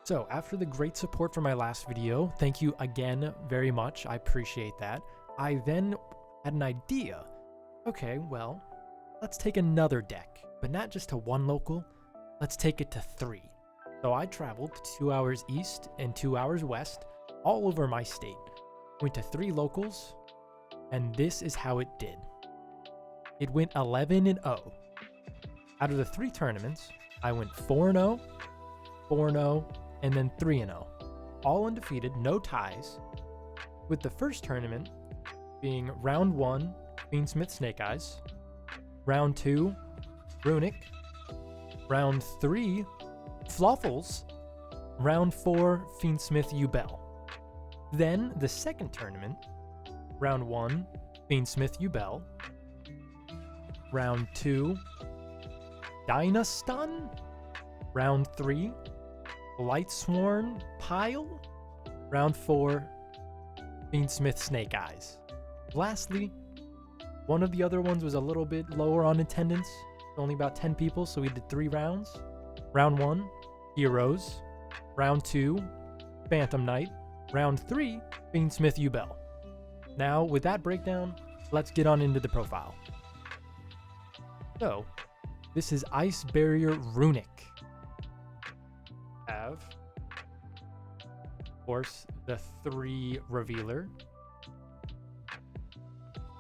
So after the great support from my last video, thank you again very much. I appreciate that. I then had an idea. Okay, well, let's take another deck, but not just to one local. Let's take it to 3. So I traveled 2 hours east and 2 hours west, all over my state. Went to 3 locals, and this is how it did. It went 11-0. Out of the 3 tournaments, I went 4-0, 4-0, and then 3-0. All undefeated, no ties. With the first tournament being round 1, Queensmith Snake Eyes, round 2, Runic, round 3, Fluffles, round 4, Fiendsmith Ubel. Then the second tournament, round 1, Fiendsmith Ubel, round 2, Dynastun, round 3, Lightsworn Pile, round 4, Fiendsmith Snake Eyes. Lastly, one of the other ones was a little bit lower on attendance, only about 10 people, so we did 3 rounds. Round 1, Heroes. Round 2, Phantom Knight. Round 3, Fiendsmith Ubel. Now, with that breakdown, let's get on into the profile. So, this is Ice Barrier Runic. Have, of course, the 3 Revealer.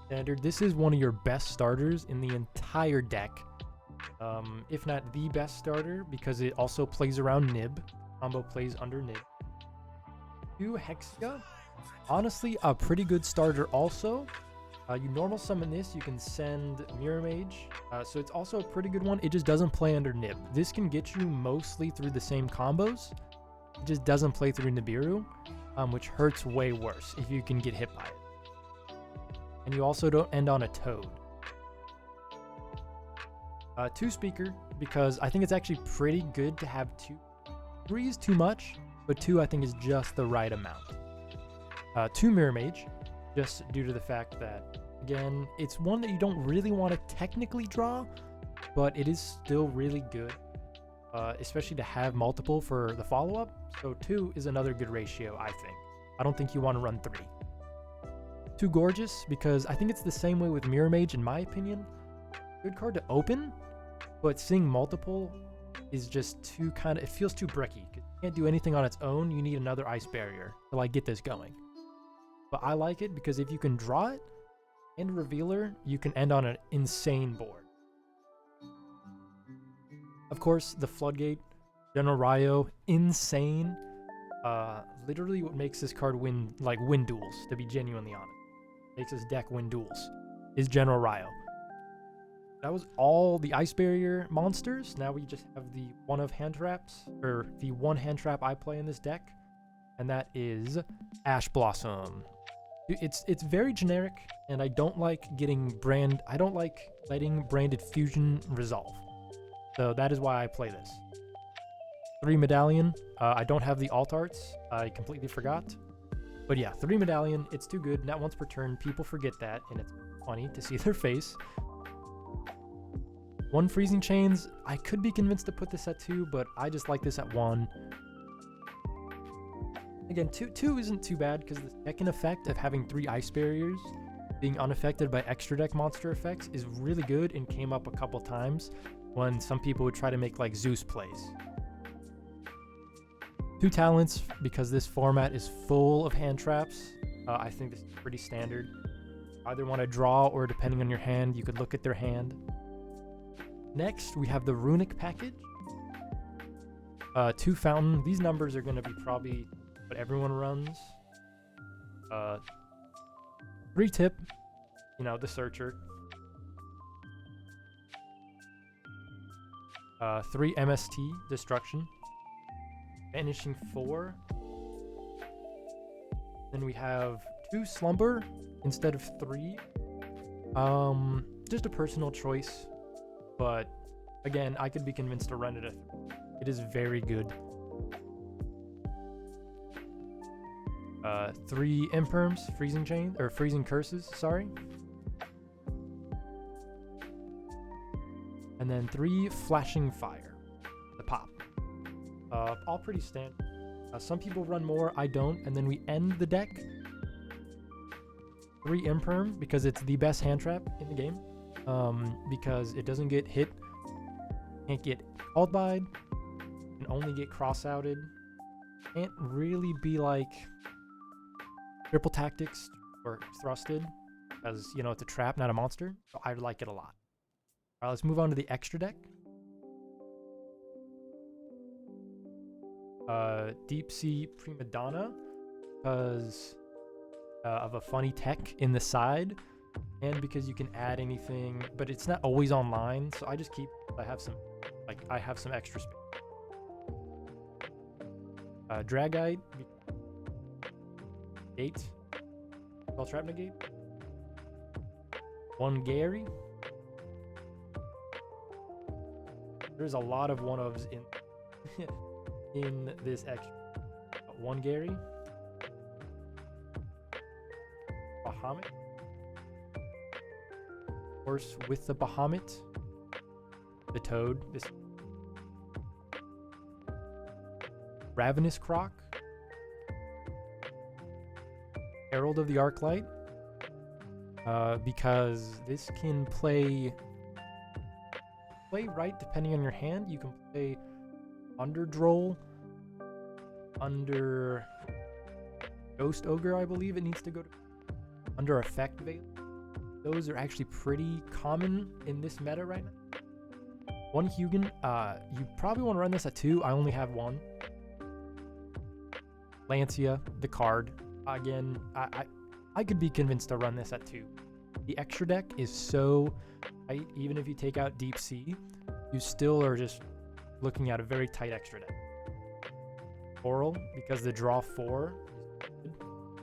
Standard. This is one of your best starters in the entire deck. If not the best starter, because it also plays around Nib. Combo plays under Nib. 2 Hexia. Honestly, a pretty good starter also. You normal summon this, you can send Mirror Mage. So it's also a pretty good one. It just doesn't play under Nib. This can get you mostly through the same combos. It just doesn't play through Nibiru, which hurts way worse if you can get hit by it. And you also don't end on a Toad. 2 Speaker, because I think it's actually pretty good to have 2. 3 is too much, but 2 I think is just the right amount. 2 Mirror Mage, just due to the fact that, again, it's one that you don't really want to technically draw, but it is still really good, especially to have multiple for the follow-up. So 2 is another good ratio, I think. I don't think you want to run 3. 2 Gorgeous, because I think it's the same way with Mirror Mage, in my opinion. Good card to open, but seeing multiple is just too it feels too bricky. It can't do anything on its own. You need another Ice Barrier to like get this going. But I like it because if you can draw it and Revealer, you can end on an insane board. Of course, the Floodgate, General Ryo, insane. Literally what makes this card win duels, to be genuinely honest. Makes this deck win duels is General Ryo. That was all the Ice Barrier monsters. Now we just have the one hand traps, or the 1 hand trap I play in this deck, and that is Ash Blossom. It's very generic, and I don't like letting branded fusion resolve. So that is why I play this. 3 Medallion. I don't have the alt arts. I completely forgot. But yeah, 3 Medallion. It's too good. Not once per turn. People forget that, and it's funny to see their face. 1 Freezing Chains. I could be convinced to put this at 2, but I just like this at 1. Again, 2 isn't too bad because the second effect of having 3 Ice Barriers being unaffected by extra deck monster effects is really good and came up a couple times when some people would try to make like Zeus plays. 2 Talents, because this format is full of hand traps. I think this is pretty standard. Either want to draw, or depending on your hand, you could look at their hand. Next, we have the Runic package. 2 Fountain. These numbers are going to be probably what everyone runs. 3 Tip, the Searcher. 3 MST, Destruction. Vanishing 4. Then we have 2 Slumber instead of 3. Just a personal choice. But again, I could be convinced to run it at 3. It is very good. 3 Imperms, Freezing Curses, sorry. And then 3 Flashing Fire, the pop. All pretty standard. Some people run more, I don't, and then we end the deck. 3 Imperm, because it's the best hand trap in the game. Because it doesn't get hit, can't get called by, can only get cross-outed. Can't really be like triple tactics or thrusted, because, you know, it's a trap, not a monster. So I like it a lot. All right, let's move on to the extra deck. Deep Sea Prima Donna, because of a funny tech in the side, and because you can add anything, but it's not always online, so I just keep, I have some extra space. Dragite, Gate, Spell Trap Negate, 1 Gary. There's a lot of one-ofs in in this extra. 1 Gary, Bahamut, of course with the Bahamut, the Toad, this Ravenous Croc, Herald of the Arclight, because this can play right depending on your hand. You can play under Droll, under Ghost Ogre, I believe it needs to go to, under Effect Veil. Those are actually pretty common in this meta right now. 1 Hugin, you probably want to run this at 2. I only have 1. Lancia, the card. Again, I could be convinced to run this at 2. The extra deck is so tight, even if you take out Deep Sea, you still are just looking at a very tight extra deck. Oral, because the draw 4 is good.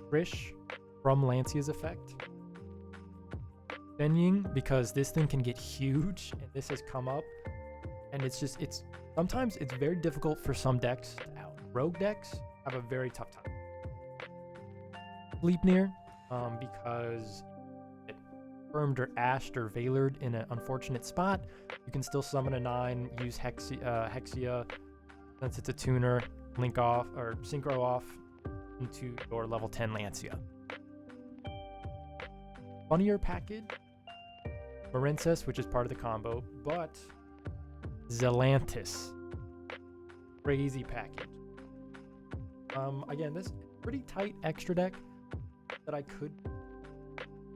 Frisch, from Lancia's effect. Fenying, because this thing can get huge, and this has come up, and sometimes it's very difficult for some decks to out. Rogue decks have a very tough time. Sleipnir, because it firmed or ashed or veilered in an unfortunate spot, you can still summon a 9, use Hexia, since it's a tuner, link off or synchro off into your level 10 Lancia. Funnier package, Marincess, which is part of the combo, but Zelantis, crazy package. Again, this pretty tight extra deck that I could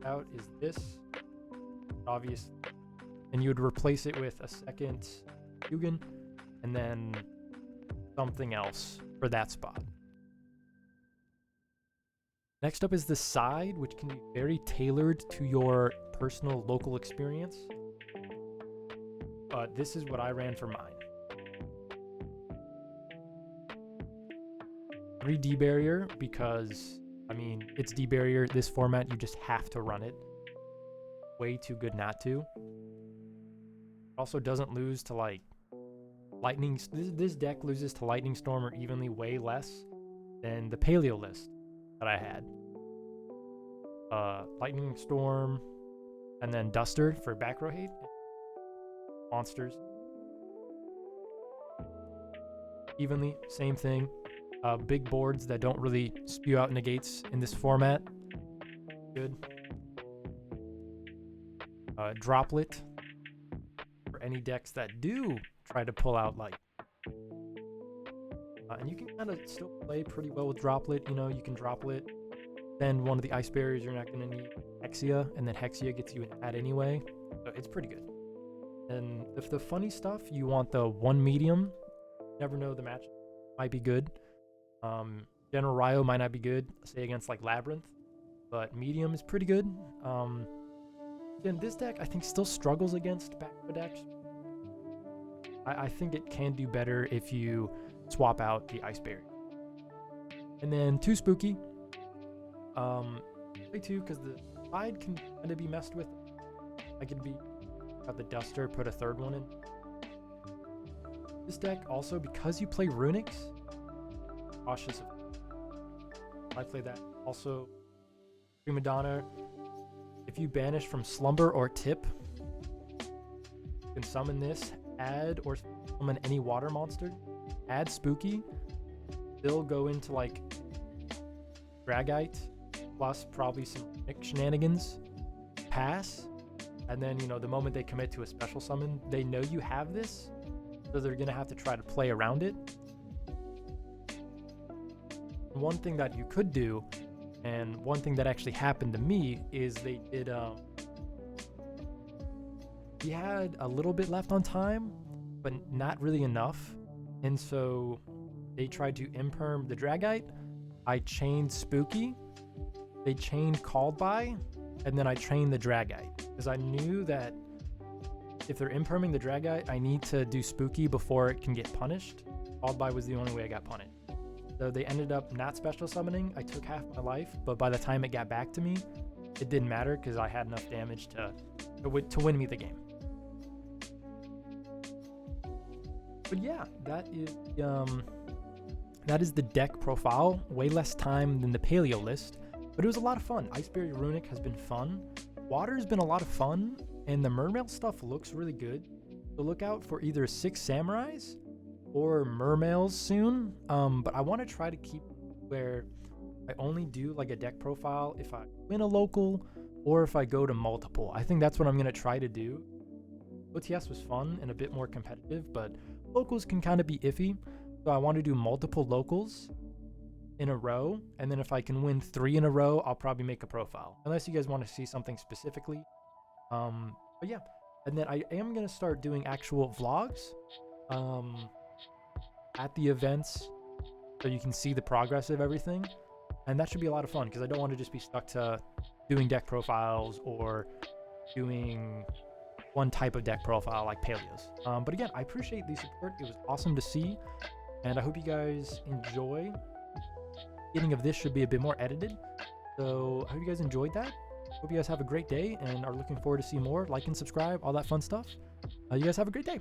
out is this, obvious, and you would replace it with a second Hugin and then something else for that spot. Next up is the side, which can be very tailored to your personal local experience. This is what I ran for mine. 3 D-Barrier, because, I mean, it's D-Barrier. This format, you just have to run it. Way too good not to. Also doesn't lose to, like, Lightning. This deck loses to Lightning Storm or evenly way less than the Paleo list that I had. Lightning Storm, and then Duster for back row hate. Monsters. Evenly, same thing. Big boards that don't really spew out negates in this format. Good. Droplet for any decks that do try to pull out light. And you can kind of still play pretty well with Droplet. You know, you can Droplet, then one of the Ice Barriers you're not going to need Hexia, and then Hexia gets you an ad anyway. So it's pretty good. And if the funny stuff, you want the 1 medium. Never know, the match might be good. General Ryo might not be good, say against like Labyrinth, but medium is pretty good. Again, this deck I think still struggles against back row decks. I think it can do better if you swap out the Ice Barrier. And then 2 Spooky. Play 2 because the side can kind of be messed with. I could be got the Duster, put a 3rd one in. This deck also, because you play Runics, cautious of. I play that. Also, Prima Donna. If you banish from Slumber or Tip, you can summon this, add or summon any water monster, add Spooky, still go into like Dragite plus probably some shenanigans, pass, and then, you know, the moment they commit to a special summon, they know you have this, so they're gonna have to try to play around it. One thing that you could do, and one thing that actually happened to me, is they did we had a little bit left on time, but not really enough, and so they tried to imperm the Dragite. I chained Spooky, they chained Called By, and then I chained the Dragite, because I knew that if they're imperming the Dragite, I need to do Spooky before it can get punished. Called By was the only way I got punished. So they ended up not special summoning. I took half my life, but by the time it got back to me, it didn't matter because I had enough damage to win me the game. But yeah, that is the deck profile. Way less time than the Paleo list, but it was a lot of fun. Iceberry Runic has been fun. Water's been a lot of fun, and the Mermail stuff looks really good. So look out for either 6 Samurais or Mermails soon. But I want to try to keep where I only do like a deck profile if I win a local or if I go to multiple. I think that's what I'm going to try to do. OTS was fun and a bit more competitive, but locals can kind of be iffy. So I want to do multiple locals in a row, and then if I can win 3 in a row, I'll probably make a profile. Unless you guys want to see something specifically. But yeah, and then I am going to start doing actual vlogs at the events, so you can see the progress of everything, and that should be a lot of fun because I don't want to just be stuck to doing deck profiles or doing one type of deck profile like Paleos. But again, I appreciate the support. It was awesome to see, and I hope you guys enjoy. Beginning of this should be a bit more edited, so I hope you guys enjoyed that. Hope you guys have a great day and are looking forward to see more. Like and subscribe, all that fun stuff. You guys have a great day.